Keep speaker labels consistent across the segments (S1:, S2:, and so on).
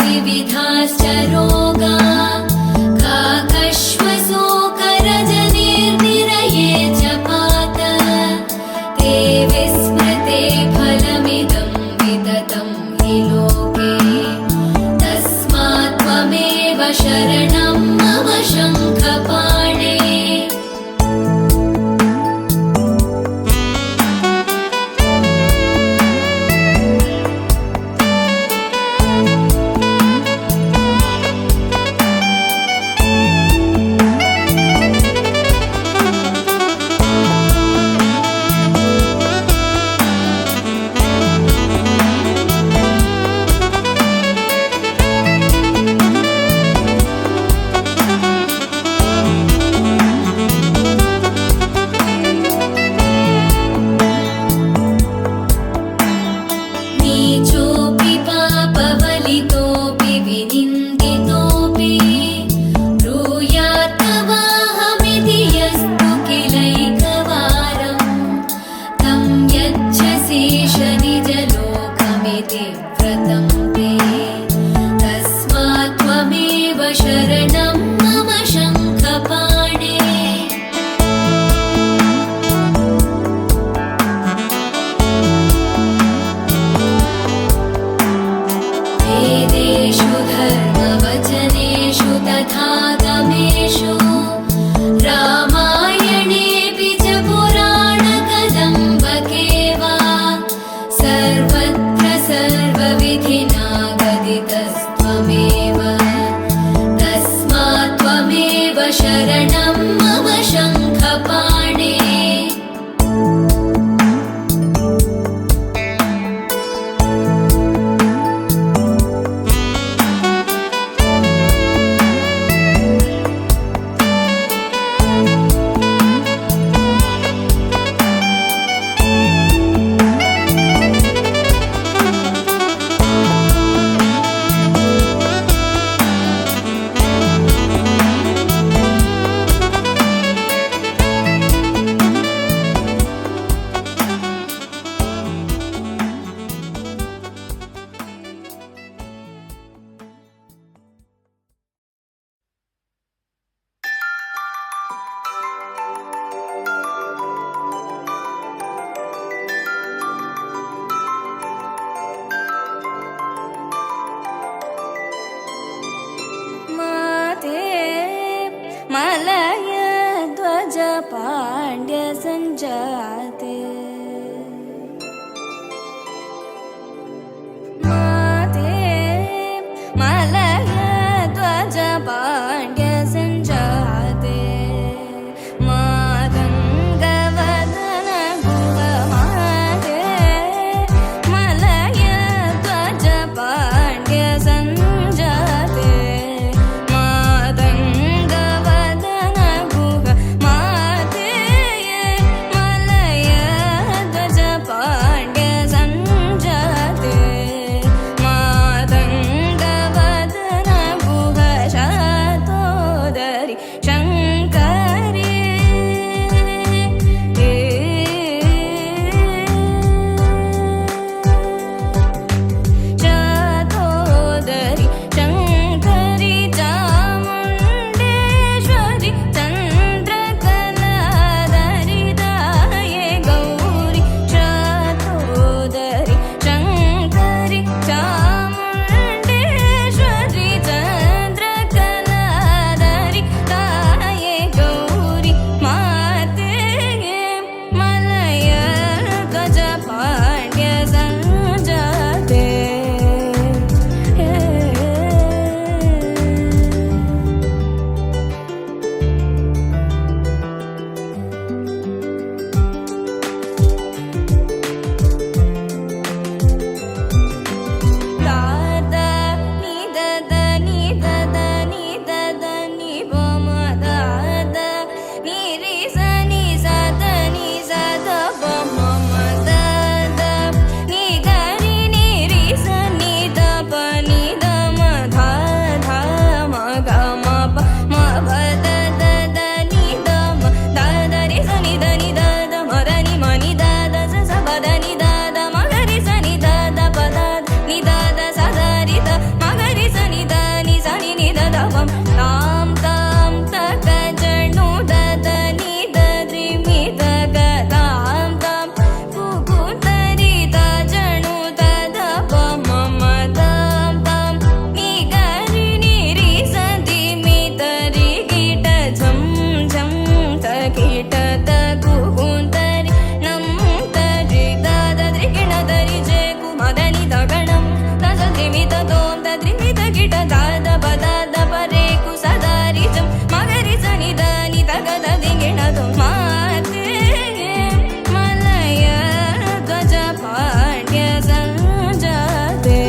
S1: विविधाश्च रोगा काकश्वशोकरजन संजाते माते मलय ध्वज पांड्य संजाते मातंगवदन गुह माते मलय ध्वज पांड्य संजाते मातंगवदन गुह माते मलय ध्वज पांड्य संजाते मातंगवदन गुह शातोदरि शंकरी शातोदरि शंकरी चामुंडेश्वरी चंद्रकलाधरी दाये गौरी शातोदरि शंकरी चामुंडेश्वरी चंद्रकलाधरी दाये गौरी माते मलय ध्वज पांड्य संजाते दादा नि दद नि दद नि दद नि बम दादा नि रि स नि सद नि सद बम दादा नि गरि नि रि स नि द प नि द म धा धा म ग म प म भ द द द नि द म द द रि स नि द नि द द म द नि म नि द द स स प द नि द द म ग रि स नि द द प द नि द द स द रि द म ग रि स नि द नि स नि नि द द प म ताम ताम त ग जणु द द नि द द्रि मि द ग ताम ताम गु गु द रि द जणु द द प म म ताम ताम नि ग रि नि रि स दि मि द रि गिट झम झम त गिट त गु गु द रि नम त रि द द द्रि गिण द रि जे गु म द नि द गणम त स द्रि मि द दोम त द्रि मि द गिट द द प द द प रे गु स द रि जम म ग रि स नि द नि द ग द दि गिण दो माते मलय ध्वज पांड्य संजाते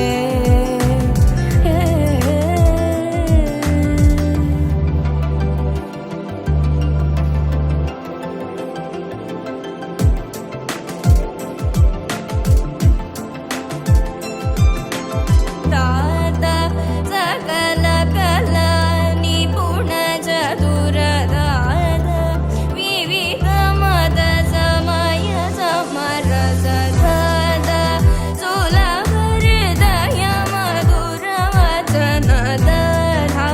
S1: दादा सकल कला निपुण चतुर दादा विविध मद समय समरस दादा सुलभ हृदय मधुर वचन दधा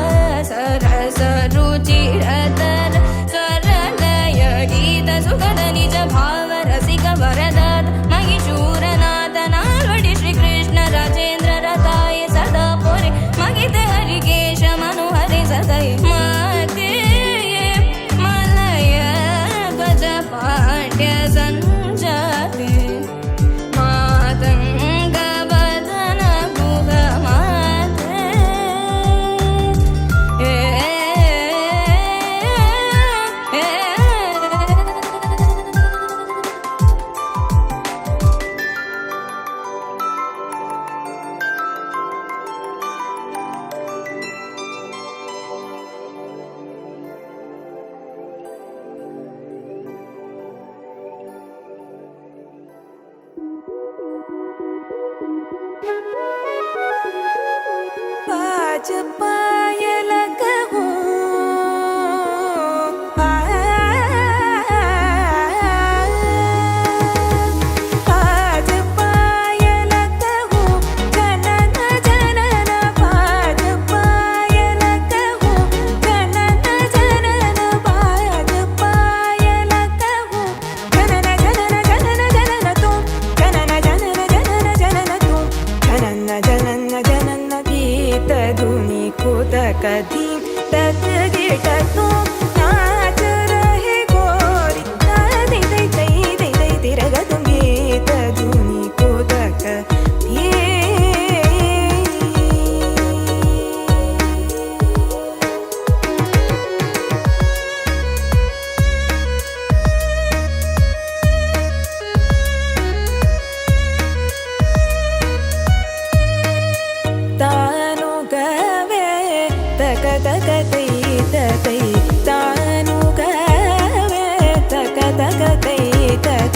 S1: सरस रुचिर दर स्वरलय गीत सुखद निज भाव रसिक वरदात महिषूरनाथ नाल्वडि श्री कृष्ण राजेन्द्र रताय सदा पोरे मगिते हरिकेश मनुहरि सदय माते मलय ध्वज पांड्य संजाते मातंगवदन गुह माते बाज पायल कहूँ बाज पायल कहूँ जनन जनन बाज पायल कहूँ जनन जनन बाज पायल कहूँ जनन जनन जनन जनन तुम जनन जनन जनन जनन तुम जनन जनन जनन गीत धुनि को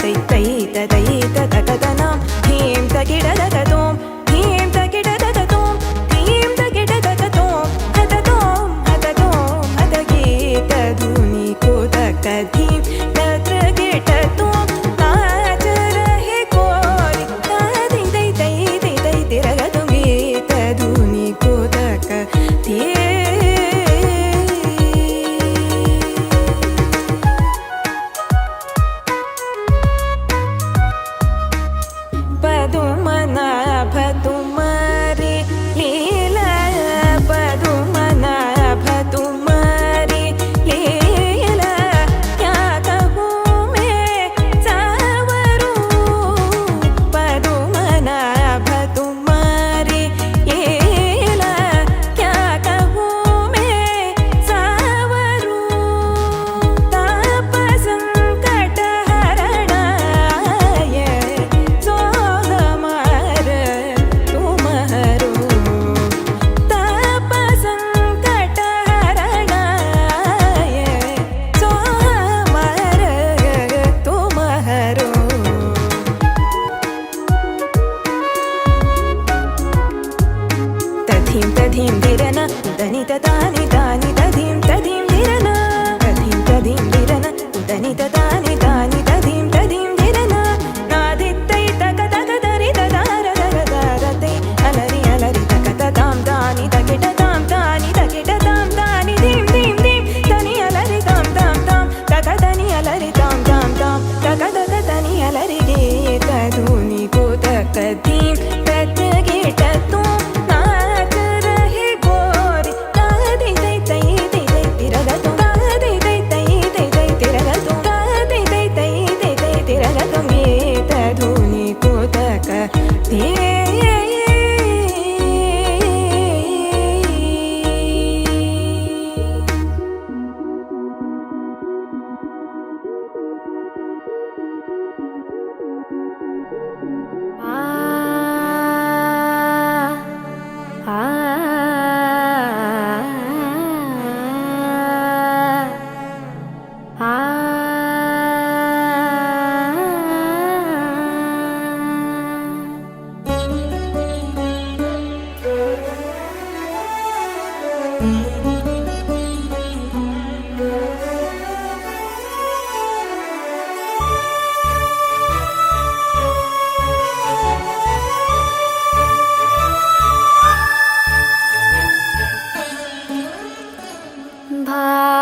S2: तै तै तदै तततनां धीं तगिडदततों धीं तगिडदततों धीं तगिडदततों हततों हततों हतगीतधुनि कुतकधीं तत्रगिटतों नाच रहे कोरि तादि तै तै तै तै तिरगतुं गीतधुनि कुतकधीं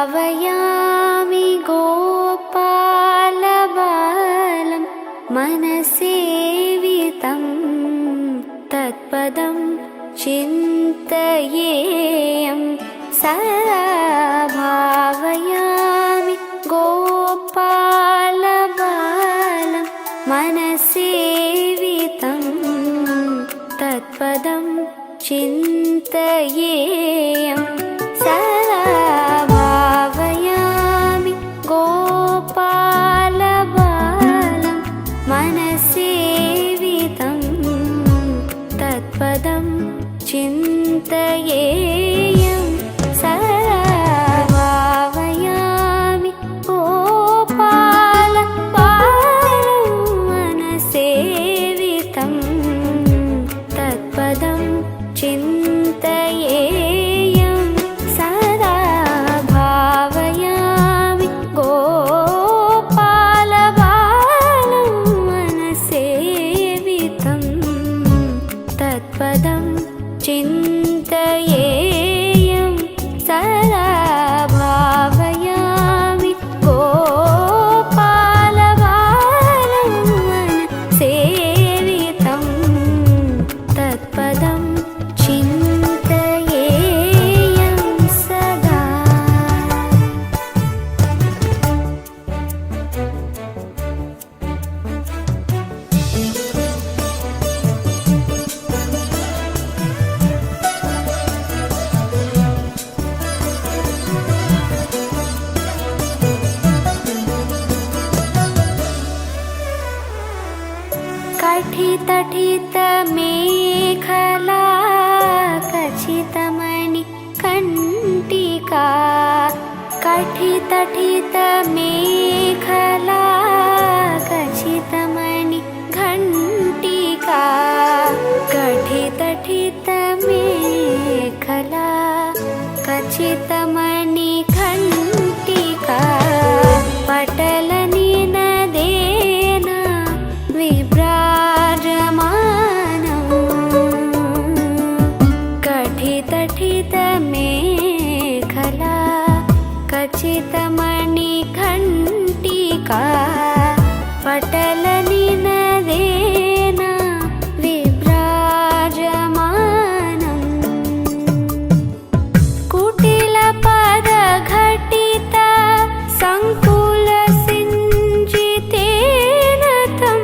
S1: भावयामि गोपालबालं मनसेवितं तत्पदं चिन्तयेयं सदा भावयामि गोपालबालं मनसेवितं तत्पदं चिन्तयेयं सदा भावयामि गोपालबालं मनसेवितं तत्पदं चिन्तयेयं सदा भावयामि गोपालबालं मनसेवितं तत्पदं चिन्तयेयं सदा भावयामि गोपालबालं मनसेवितं तत्पदं चिन्तयेयं सदा भावयामि गोपालबालं मनसेवितं तत्पदं चिन्तयेयं सदा। कठितठित मेखला कचितमणि कण्टिका कठितठित मेखला कचित ಅಂಬಿಕಾ ಪಟಲ ನಿನದೇನ ವಿಭ್ರಾಜಮಾನಂ ಕುಟಿಲ ಪದ ಘಟಿತ ಸಂಕುಲ ಸಿಂಜಿತೇನ ತಂ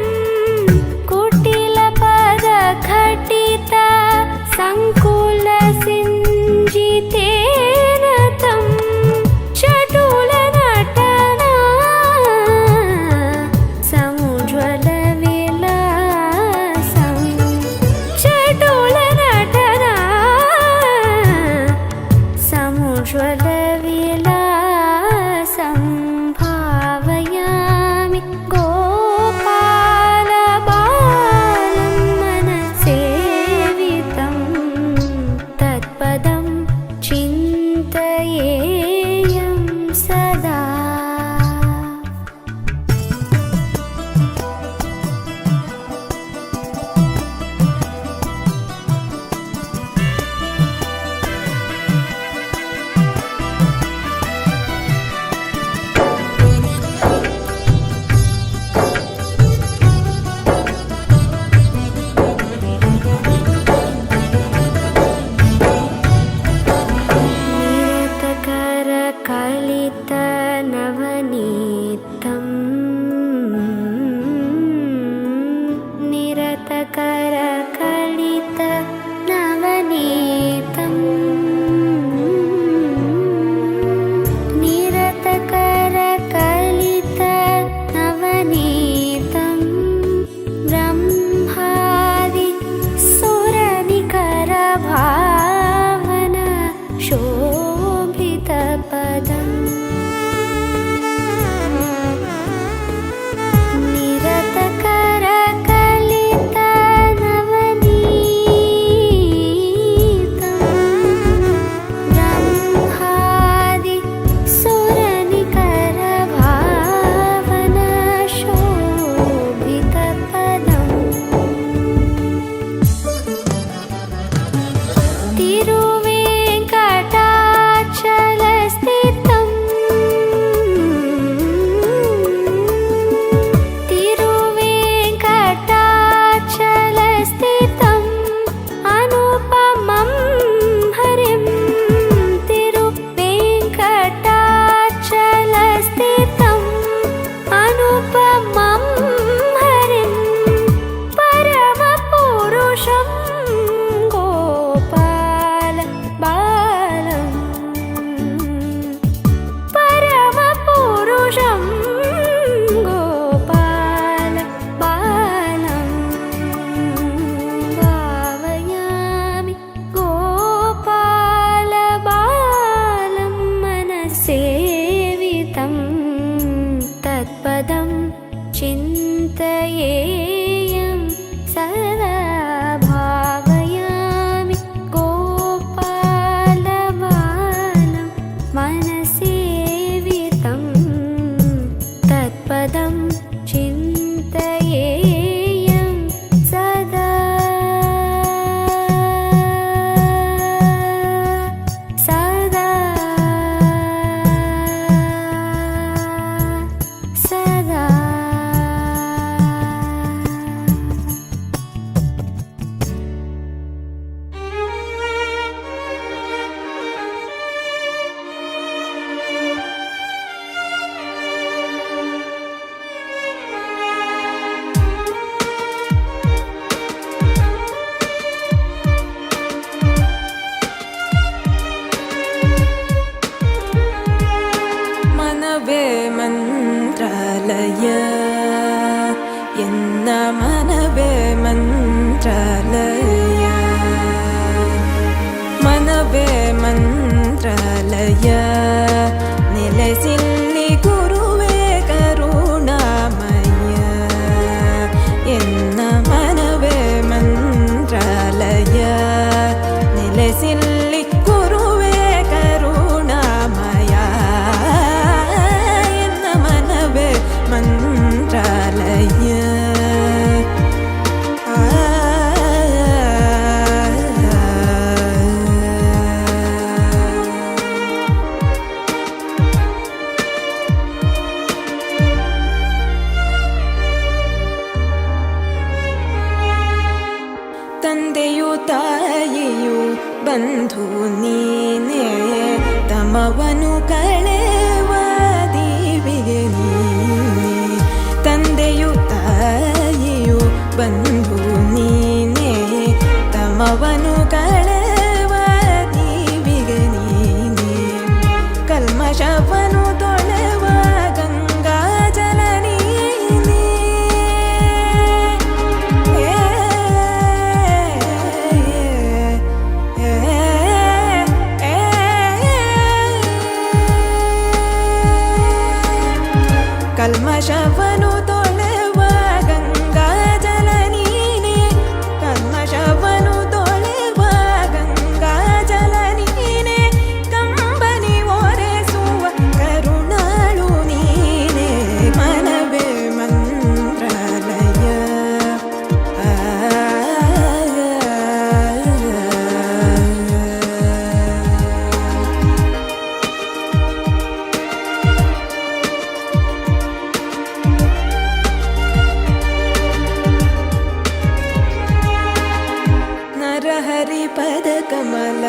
S1: ಕುಟಿಲ ಪದ ಘಟಿತ ಸಂಕುಲ ಸಿಂಜಿತೇನ ತಂ ಚಟುಲ ನಟನ ಸಮುಜ್ವಲ ವಿಲಾಸಂ ಚಟುಲ ನಟನ ಸಮುಜ್ವಲ ವಿಲಾಸಂ ಭಾವಯಾಮಿ ಗೋಪಾಲ ಬಾಲಂ ಮನಸೇವಿತಂ ತತ್ಪದಂ ಚಿಂತಯೇಯಂ ಸದಾ ನಿರತಕರ ಕಲಿತ ನವನೀತಂ ನಿರತಕರ ಕಲಿತ ನವನೀತಂ ನಿರತಕರ ಕಲಿತ ನವನೀತಂ ಬ್ರಹ್ಮಾದಿ ಸುರನಿಕರ ಭಾವನ ಶೋಭಿತ ಪದಂ ನಿರತಕರ ಕಲಿತ ನವನೀತಂ ಬ್ರಹ್ಮಾದಿ ಸುರನಿಕರ ಭಾವನ ಶೋಭಿತ ಪದಂ ತಿರುವೆಂಕಟಾಚಲಸ್ಥಿತಂ ತಿರುವೆಂಕಟಾಚಲಸ್ಥಿತಂ ಅನುಪಮಂ ಹರಿಂ ತಿರುವೆಂಕಟಾಚಲಸ್ಥಿತಂ ಅನುಪಮಂ ಹರಿಂ ಪರಮ ಪುರುಷಂ ಗೋಪಾಲ ಬಾಲಂ ಪರಮ ಪುರುಷಂ ಗೋಪಾಲ ಬಾಲಂ ಭಾವಯಾಮಿ ಗೋಪಾಲ ಬಾಲಂ ಮನಸೇವಿತಂ ತತ್ಪದಂ ಚಿಂತಯೇಯಂ ಸದಾ ಭಾವಯಾಮಿ ಗೋಪಾಲ ಬಾಲಂ ಮನಸೇವಿತಂ ತತ್ಪದಂ ಚಿಂತಯೇಯಂ ಸದಾ ಸದಾ ಸದಾ
S2: ಮನವೇ ಮಂತ್ರಾಲಯ ಎನ್ನ ಮನವೇ ಮಂತ್ರಾಲಯ ಮನವೇ ಮಂತ್ರಾಲಯ ನೆಲೆಸಿಲ್ಲಿ ಗುರುವೇ ಕರುಣಾಮಯ ಎನ್ನ ಮನವೇ ಮಂತ್ರಾಲಯ ನೆಲೆಸಿಲ್ಲಿ ಗುರುವೇ ಕರುಣಾಮಯ ಎನ್ನ ಮನವೇ ಮಂತ್ರಾಲಯ ಬಂಧು ನೀನೇ ತಮವನು ಕಳೆವ ದೀವಿಗೆ ನೀನೇ ತಂದೆಯು ತಾಯಿಯು ಬಂಧು ನೀನೇ ತಮವನು ಕಳೆವ ದೀವಿಗೆ ನೀನೇ ಕಲ್ಮಶವನು ತೊಳೆವ ಗಂಗಾ ಜಲ ನೀನೇ ಕಲ್ಮಶವನು ತೊಳೆವ ಗಂಗಾ ಜಲ ನೀನೇ ಕಲ್ಮಶವನು ತೊಳೆವ ಗಂಗಾ ಜಲ ನೀನೇ ಕಂಬನಿ ಒರೆಸುವ ಕರುಣಾಳು ನೀನೇ ಮನವೇ ಮಂತ್ರಾಲಯ ನರಹರಿ ಪದ ಕಮಲ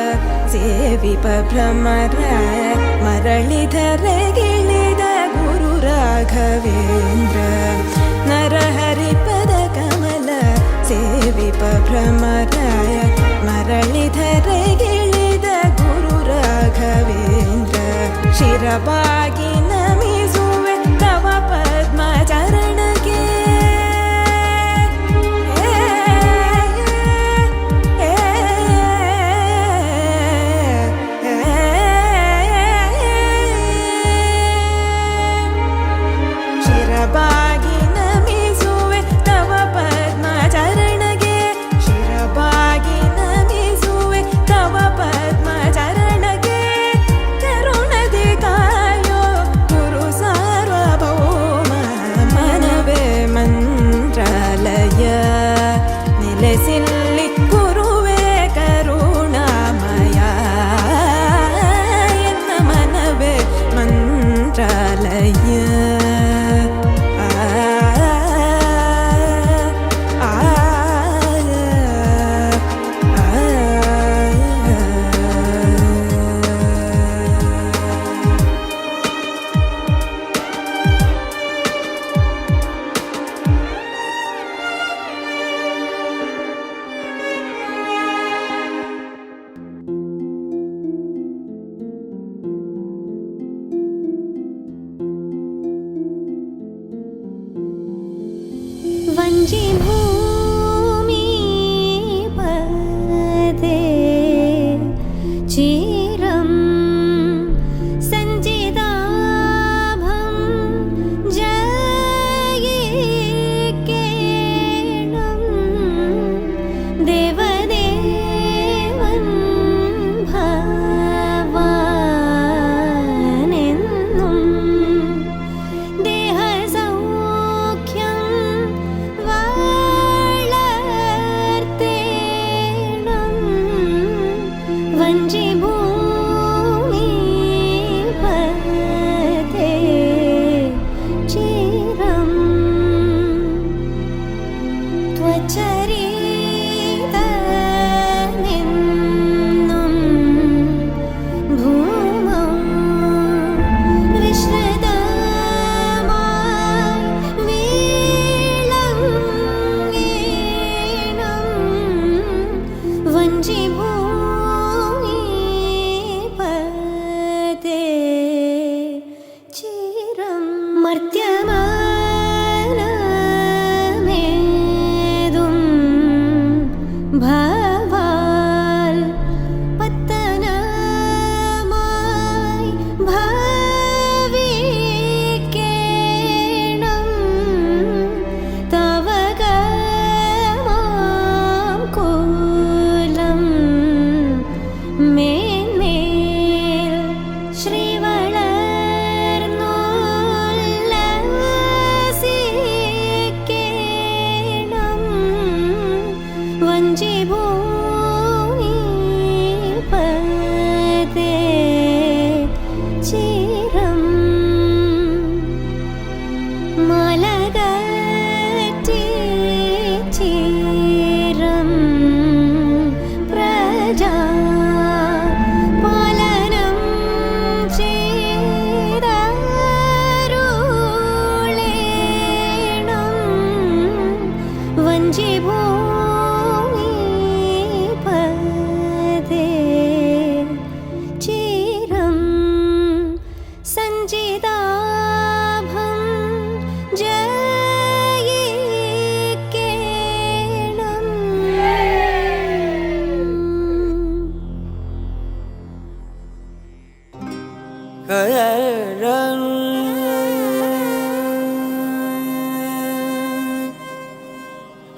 S2: ಸೇವಿಪ ಭ್ರಮರ ಮರಳಿಧರೆಗಿಳಿದ ಗುರು ರಾಘವೇಂದ್ರ ನರಹರಿ ಪದ ಕಮಲ ಸೇವಿಪ ಭ್ರಮರ ಮರಳಿಧರೆಗಿಳಿದ ಗುರು ರಾಘವೇಂದ್ರ ಶಿರಬಾಗಿ ನಮಿಸುವೆ ತವ ಪದ್ಮ ಚರಣಕ್ಕೆ ಶಿರಬಾಗಿ ನಮಿಸುವೆ ತವ ಪದ್ಮ ಚರಣಗೆ ಶಿರಬಾಗಿ ನಮಿಸುವೆ ತವ ಪದ್ಮ ಚರಣಗೆ ಕರುಣದೆ ಕಾಯೋ ಗುರು ಸಾರ್ವಭೌಮ ಮನವೇ ಮಂತ್ರಾಲಯ ನೆಲೆಸಿಲ್ಲಿ ಗುರುವೇ ಕರುಣಾಮಯ ಎನ್ನ ಮನವೇ ಮಂತ್ರಾಲಯ
S1: ವಂಜಿ ಭೂಮಿ ಪದೇ ಚಿರಂ ಸಂಜಿದಾಭಂ ಜಯಿಕೇಣಂ ದೇವದೇವನ್ ಭವಾನೆನ್ನುಂ ದೇಹ ಸೌಖ್ಯಂ വളർത്തേണം വഞ്ചി ഭൂമി പതേ ചിരം ത്വചരിതമെന്നും ഭൂമൗ വിശ്രിതമായി വീളങ്ങേണം വഞ്ചി ഭൂമി പതേ ചിരം മർത്യമാനമേതും ഭവാൽ പത്തനമായി ഭവിക്കേണം തവ ഗമാം കുലം മേന്മേൽ ശ്രീവളർന്നുല്ലസിക്കേണം വഞ്ചി ഭൂമി പതേ ചിരം മലകറ്റി ചിരം പ്രജാ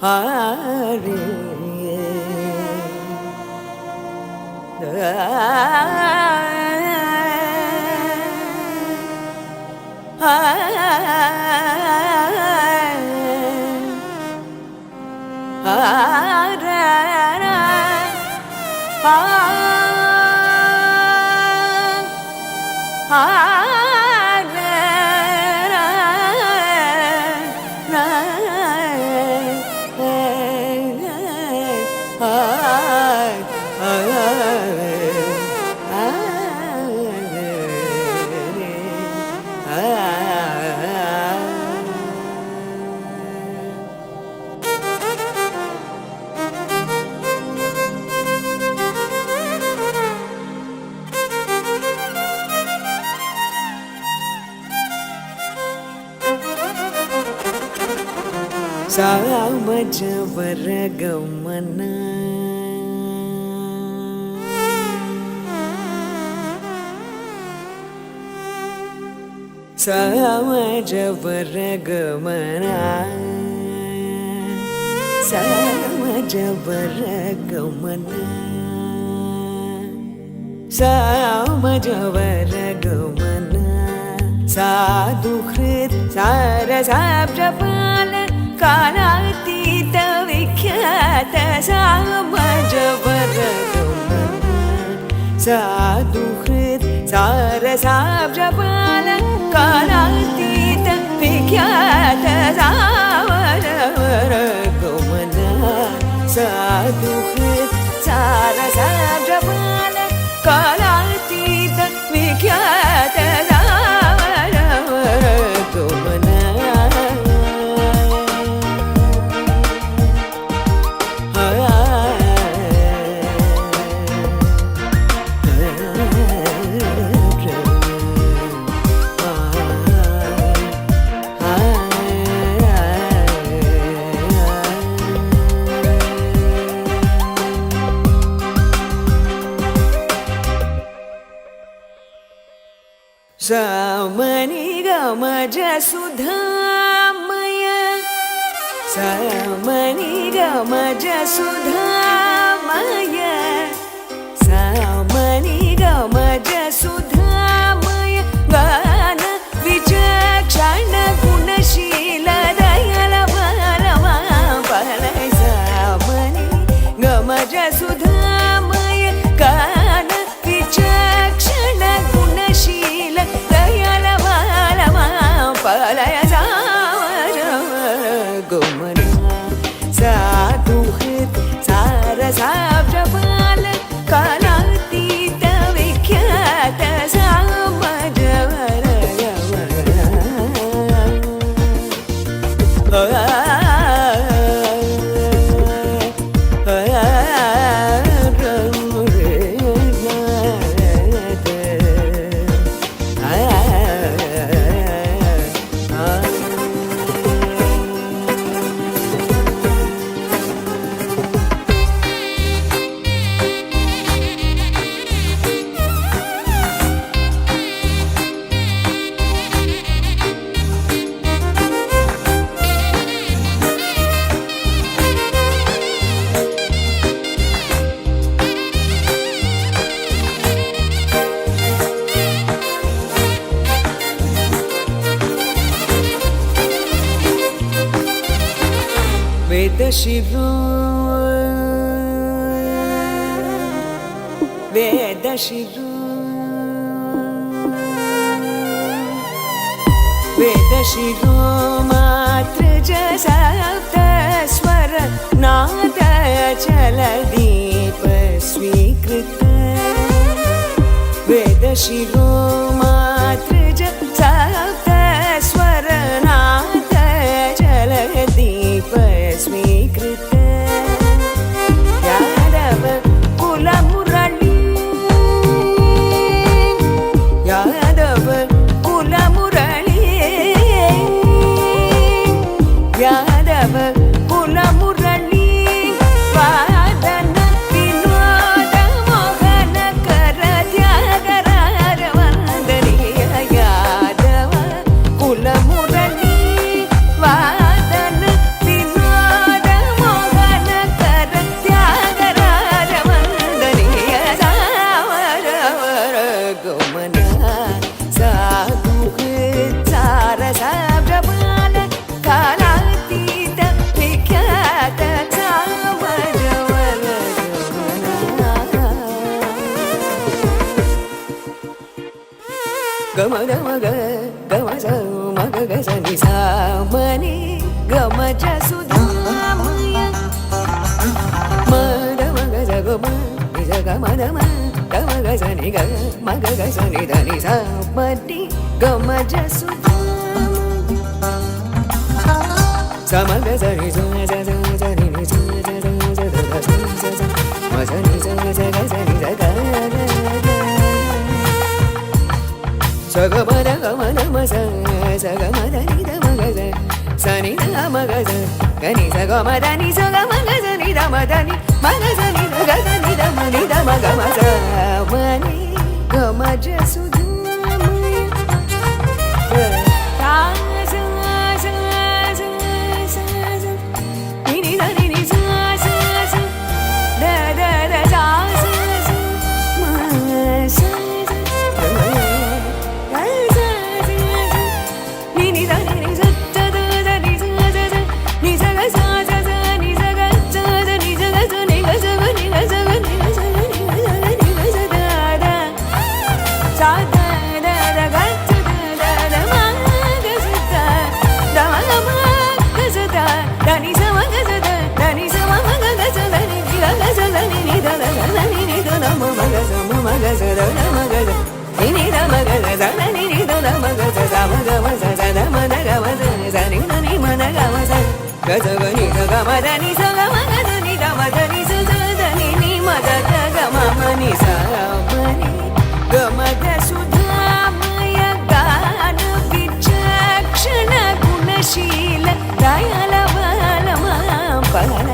S3: ஆரே ಸಾಮಜವರಗಮನ ಸಾಮಜವರಗಮನ ಸಾಮಜವರಗಮನ ಸಾಮಜವರಗಮನ ಸಾಧುಹೃತ್ ಸಾರಸಾಬ್ಜಪಾಲ ಕಾಲಾತೀತ ವಿಖ್ಯಾತ ಸಾಮಜವರಗಮನ ಸಾಧುಹೃತ್ ಸಾರಸಾಬ್ಜಪಾಲ ಕಾಲಾತೀತ ವಿಖ್ಯಾತ ಸಾಮಜವರಗಮನ ಸಾಧುಹೃತ್ ಸಾರಸಾಬ್ಜಪಾಲ ಕಾಲಾತೀತ ವಿಖ್ಯಾತ ಸಾಮಜವರಗಮನ ಸಮನಿಗಮಜ ಸುಧಾಮಯ ಸಮನಿಗಮಜ ಸುಧಾಮಯ ಸಮನಿಗಮಜ ಸುಧಾಮಯ ಗಾನ ವಿಚಕ್ಷಣ ಗುಣಶೀಲ ದಯಲ ಪರಮ ಪಲಯ ಸಮನಿ ಗಮಜ ಸುಧಾಮಯ ಗಾನ ವಿಚಕ್ಷಣ ಗುಣಶೀಲ ದಯಲ ಪರಮ ಪಲಯ ಸಾಮಜವರಗಮನ ಸಾಧುಹೃತ್ ಸಾರಸಾಬ್ಜಪಾಲ ಕಾಲಾತೀತ ವಿಖ್ಯಾತ वेदशिरो वेदशिरो वेदशिरो मात्र सप्त स्वर नाद चल दीप स्वीकृत वेदशिरो मात्र सप्त स्वर नाद चल दीप स्वीकृत यादव कुल मुरली यादव कुल मुरली यादव कुल मुरली वादन विनोद मोहन कर त्यागराज वंदनीय यादव कुल मुरली वादन Vinod gama gama ga gama sa ma ga ga sa ni sa ma ni gama ja su dha ma ya ma da ma ga sa ga ma ni sa ga ma da ma gama ga sa ni ga ma ga ga sa ni da ni sa ma ni gama ja su dha sa ma ga sa ni sa sa sa sa ni ni sa sa sa sa da sa sa sa ma sa ni sa sa ga sa ni sa ga sa ga ma da ma sa sa ga ma da ni da ma ga sa sa ni da ma ga sa ga ni sa ga ma da ni sa ga ma ga sa ni da ma da ni ma ga sa ni da ga sa ni da ma ga ma sa ma ni ga ma ja su dha ma ya sa sa sa sa sa sa ni ni da ni ni sa sa sa da da da sa sa sa ma sa गुणशील Dayal बालमा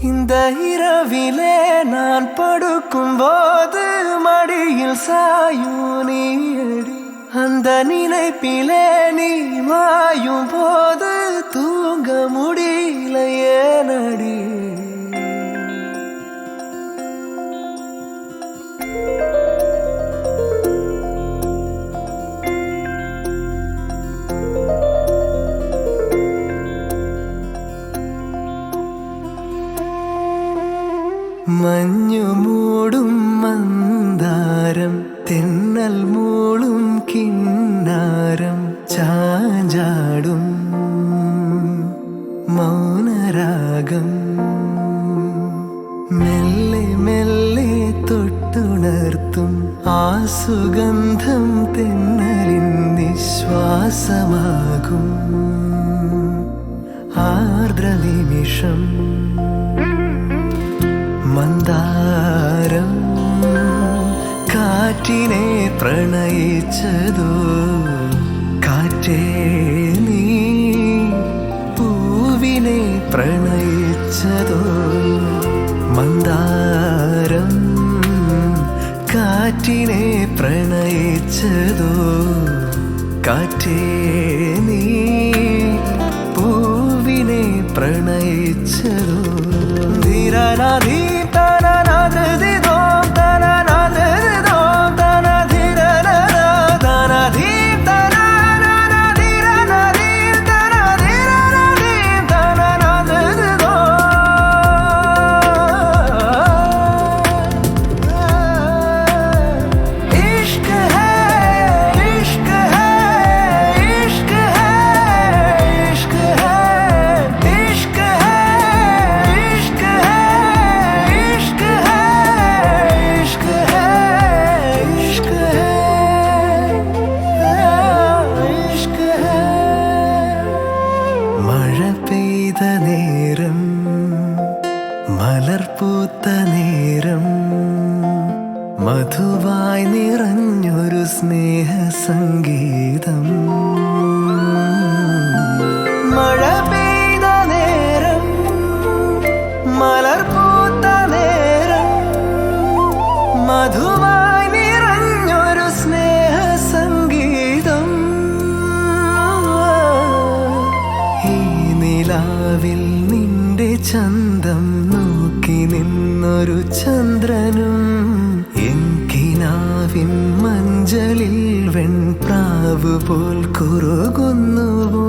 S4: இந்த இரவிலே நான் படுக்கும் போது மடியில் சாயும் நீடி அந்த நினைப்பிலே நீ மாயும் போது தூங்க முடியல ஏனடி മഞ്ഞു മൂടും മന്ദാരം തെന്നൽ മൂളും കിന്നാരം ചാഞ്ചാടും മൗനരാഗം മെല്ലെ മെല്ലെ തൊട്ടുണർത്തും ആ സുഗന്ധം തെന്നലിൻ നിശ്വാസമാകും ആർദ്രനിമിഷം മന്ദാരം കാറ്റിനെ പ്രണയിച്ചതോ കാറ്റേ നീ പൂവിനെ പ്രണയിച്ചതോ മന്ദാരം കാറ്റിനെ പ്രണയിച്ചതോ കാറ്റേ നീ പൂവിനെ പ്രണയിച്ചതോ ധീരനാധീ മലർപൂത്ത നേരം മധുവായി നിറഞ്ഞൊരു സ്നേഹ സംഗീതം മഴ പെയ്ത നേരം മലർപൂത്ത നേരം മധു കിനാവ് പോൽ കുറുകുന്നുവോ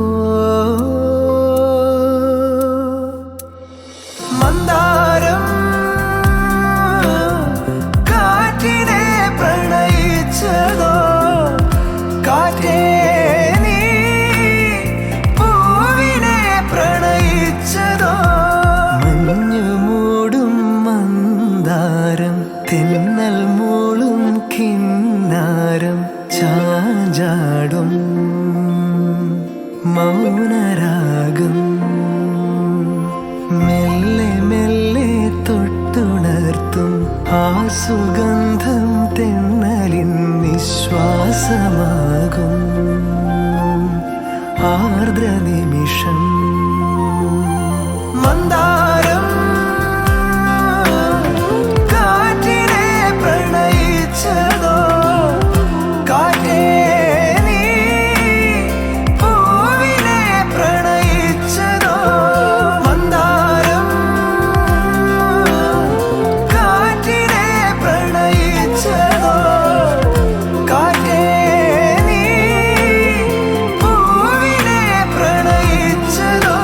S4: മന്ദാരം കാറ്റിനെ പ്രണയിച്ചതോ കാറ്റേ നീ പൂവിനെ പ്രണയിച്ചതോ മഞ്ഞു മൂടും മന്ദാരം തെന്നൽ മൂളും കിന്നാരം ചാഞ്ചാടും മൗനരാഗം മെല്ലെ മെല്ലെ തൊട്ടുണർത്തും ആ സുഗന്ധം തെന്നലിൻ നിശ്വാസമാകും ആർദ്ര നിമിഷം മന്ദാരം കാറ്റിനെ പ്രണയിച്ചതോ കാറ്റേ നീ പൂവിനെ പ്രണയിച്ചതോ മന്ദാരം കാറ്റിനെ പ്രണയിച്ചതോ കാറ്റേ നീ പൂവിനെ പ്രണയിച്ചതോ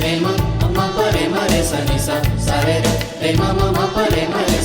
S5: Re ma ma pa re ma re sa ni sa sa re re ma ma pa re ma re